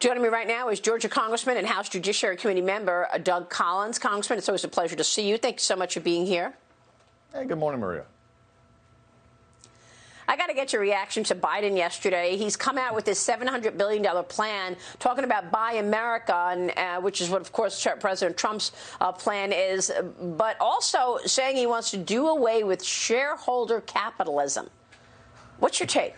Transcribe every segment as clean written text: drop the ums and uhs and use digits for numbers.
Joining me right now is Georgia Congressman and House Judiciary Committee member Doug Collins. Congressman, it's always a pleasure to see you. Thank you so much for being here. Hey, good morning, Maria. I got to get your reaction to Biden yesterday. He's come out with this $700 billion plan talking about Buy America, and, which is what, of course, President Trump's plan is, but also saying he wants to do away with shareholder capitalism. What's your take?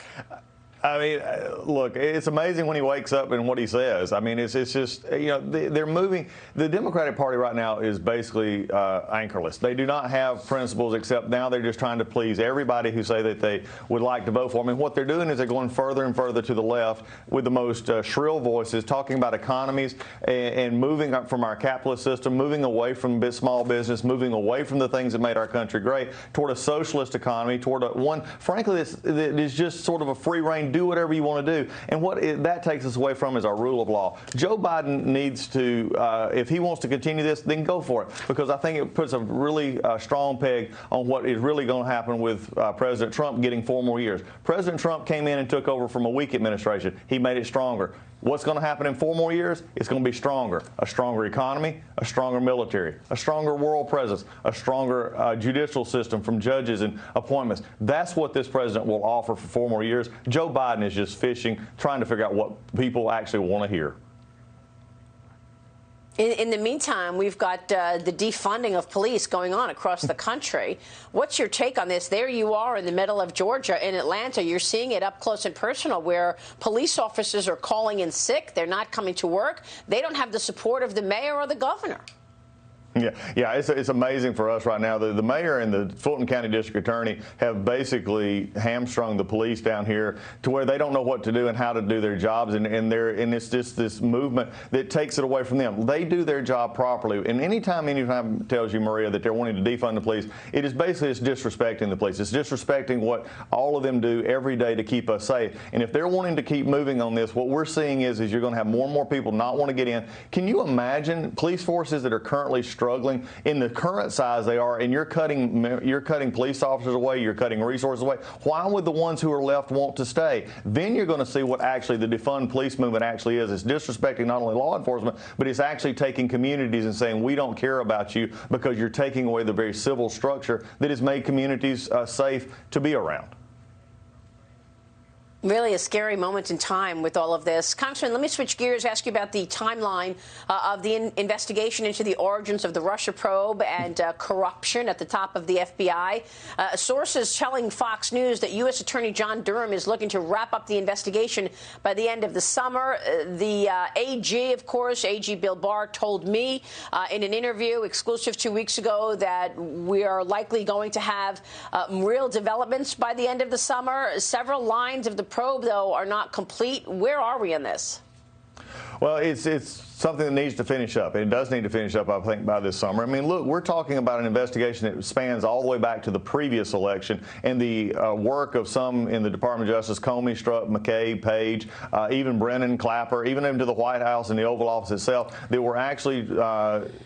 I mean, look, it's amazing when he wakes up and what he says. I mean, it's just, you know, they're moving. The Democratic Party right now is basically anchorless. They do not have principles, except now they're just trying to please everybody who say that they would like to vote for them. And what they're doing is they're going further and further to the left with the most shrill voices, talking about economies and moving up from our capitalist system, moving away from small business, moving away from the things that made our country great, toward a socialist economy, toward one, frankly, that is just sort of a free reign. Do whatever you want to do. And what that takes us away from is our rule of law. Joe Biden needs to, if he wants to continue this, then go for it, because I think it puts a really strong peg on what is really going to happen with President Trump getting 4 more years. President Trump came in and took over from a weak administration. He made it stronger. What's going to happen in 4 more years? It's going to be stronger. A stronger economy, a stronger military, a stronger world presence, a stronger judicial system from judges and appointments. That's what this president will offer for 4 more years. Joe Biden is just fishing, trying to figure out what people actually want to hear. In the meantime, we've got the defunding of police going on across the country. What's your take on this? There you are in the middle of Georgia, in Atlanta. You're seeing it up close and personal, where police officers are calling in sick. They're not coming to work. They don't have the support of the mayor or the governor. Yeah, it's amazing for us right now. The mayor and the Fulton County District Attorney have basically hamstrung the police down here to where they don't know what to do and how to do their jobs, and it's just this movement that takes it away from them. They do their job properly, and anytime tells you, Maria, that they're wanting to defund the police, it's disrespecting the police. It's disrespecting what all of them do every day to keep us safe. And if they're wanting to keep moving on this, what we're seeing is you're going to have more and more people not want to get in. Can you imagine police forces that are currently struggling in the current size they are, and you're cutting police officers away, you're cutting resources away? Why would the ones who are left want to stay? Then you're going to see what actually the defund police movement actually is. It's disrespecting not only law enforcement, but it's actually taking communities and saying, we don't care about you because you're taking away the very civil structure that has made communities safe to be around. Really a scary moment in time with all of this. Congressman, let me switch gears, ask you about the timeline of the investigation into the origins of the Russia probe and corruption at the top of the FBI. Sources telling Fox News that U.S. Attorney John Durham is looking to wrap up the investigation by the end of the summer. The AG, of course, AG Bill Barr, told me in an interview exclusive 2 weeks ago that we are likely going to have real developments by the end of the summer. Several lines of the probe, though, are not complete. Where are we in this? Well, it's something that needs to finish up. It does need to finish up, I think, by this summer. I mean, look, we're talking about an investigation that spans all the way back to the previous election and the work of some in the Department of Justice, Comey, Strzok, McCabe, Page, even Brennan, Clapper, even into the White House and the Oval Office itself, that were actually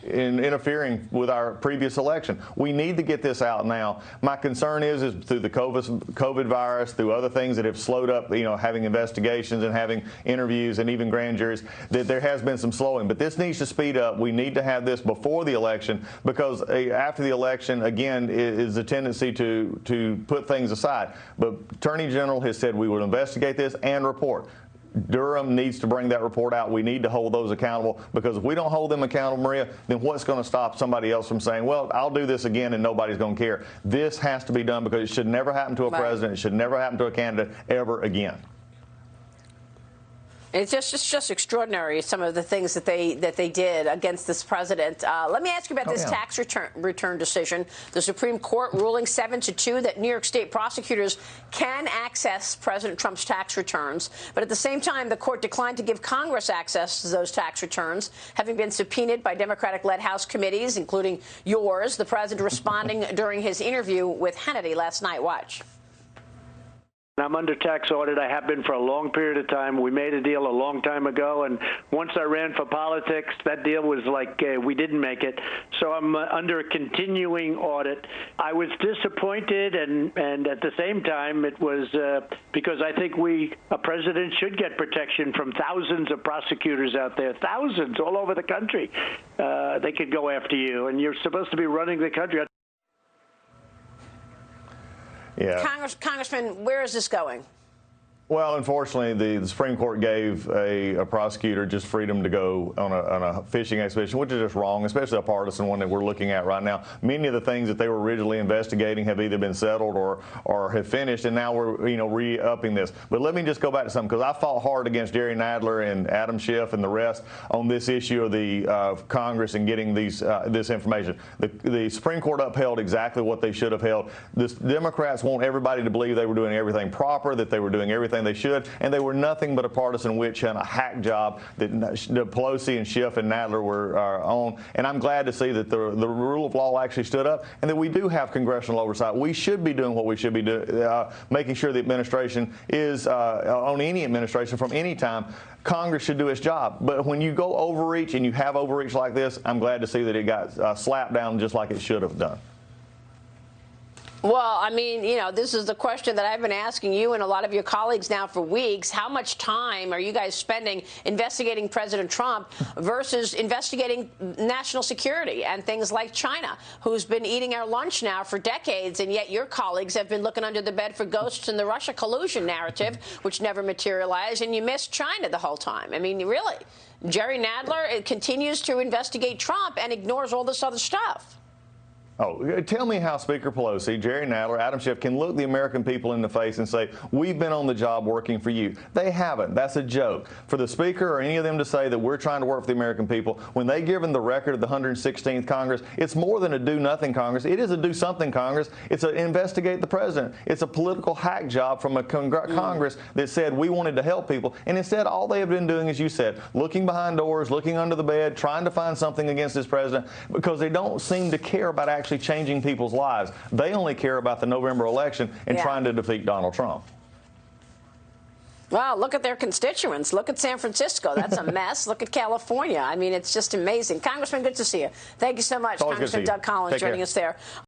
interfering with our previous election. We need to get this out now. My concern is through the COVID virus, through other things that have slowed up, having investigations and having interviews and even grand juries, that there has been some slowing. But this needs to speed up. We need to have this before the election, because after the election, again, is a tendency to put things aside. But Attorney General has said we will investigate this and report. Durham needs to bring that report out. We need to hold those accountable, because if we don't hold them accountable, Maria, then what's going to stop somebody else from saying, well, I'll do this again and nobody's going to care? This has to be done, because it should never happen to a president. It should never happen to a candidate ever again. It's just extraordinary, some of the things that they did against this president. Let me ask you about this tax return decision. The Supreme Court ruling 7-2 that New York State prosecutors can access President Trump's tax returns. But at the same time, the court declined to give Congress access to those tax returns, having been subpoenaed by Democratic-led House committees, including yours. The president responding during his interview with Hannity last night. Watch. I'm under tax audit. I have been for a long period of time. We made a deal a long time ago, and once I ran for politics, that deal was like we didn't make it. So I'm under a continuing audit. I was disappointed, and at the same time, it was because I think a president should get protection from thousands of prosecutors out there, thousands all over the country. They could go after you, and you're supposed to be running the country. Yeah. Congressman, where is this going? Well, unfortunately, the Supreme Court gave a prosecutor just freedom to go on a fishing expedition, which is just wrong, especially a partisan one that we're looking at right now. Many of the things that they were originally investigating have either been settled or have finished, and now we're re-upping this. But let me just go back to something, because I fought hard against Jerry Nadler and Adam Schiff and the rest on this issue of the Congress and getting this information. The Supreme Court upheld exactly what they should have held. The Democrats want everybody to believe they were doing everything proper, that they were doing everything they should, and they were nothing but a partisan witch hunt, a hack job that Pelosi and Schiff and Nadler were on. And I'm glad to see that the rule of law actually stood up, and that we do have congressional oversight. We should be doing what we should be doing, making sure the administration is on any administration from any time. Congress should do its job. But when you go overreach, and you have overreach like this, I'm glad to see that it got slapped down just like it should have done. Well, I mean, this is the question that I've been asking you and a lot of your colleagues now for weeks. How much time are you guys spending investigating President Trump versus investigating national security and things like China, who's been eating our lunch now for decades, and yet your colleagues have been looking under the bed for ghosts in the Russia collusion narrative, which never materialized, and you missed China the whole time. I mean, really, Jerry Nadler continues to investigate Trump and ignores all this other stuff. Oh, tell me how Speaker Pelosi, Jerry Nadler, Adam Schiff can look the American people in the face and say, we've been on the job working for you. They haven't. That's a joke. For the Speaker or any of them to say that we're trying to work for the American people, when they give them the record of the 116th Congress, it's more than a do-nothing Congress. It is a do-something Congress. It's an investigate the president. It's a political hack job from a Congress that said we wanted to help people. And instead, all they have been doing, as you said, looking behind doors, looking under the bed, trying to find something against this president, because they don't seem to care about actually changing people's lives. They only care about the November election and trying to defeat Donald Trump. Well, look at their constituents. Look at San Francisco. That's a mess. Look at California. I mean, it's just amazing. Congressman, good to see you. Thank you so much. Congressman Doug Collins joining us there.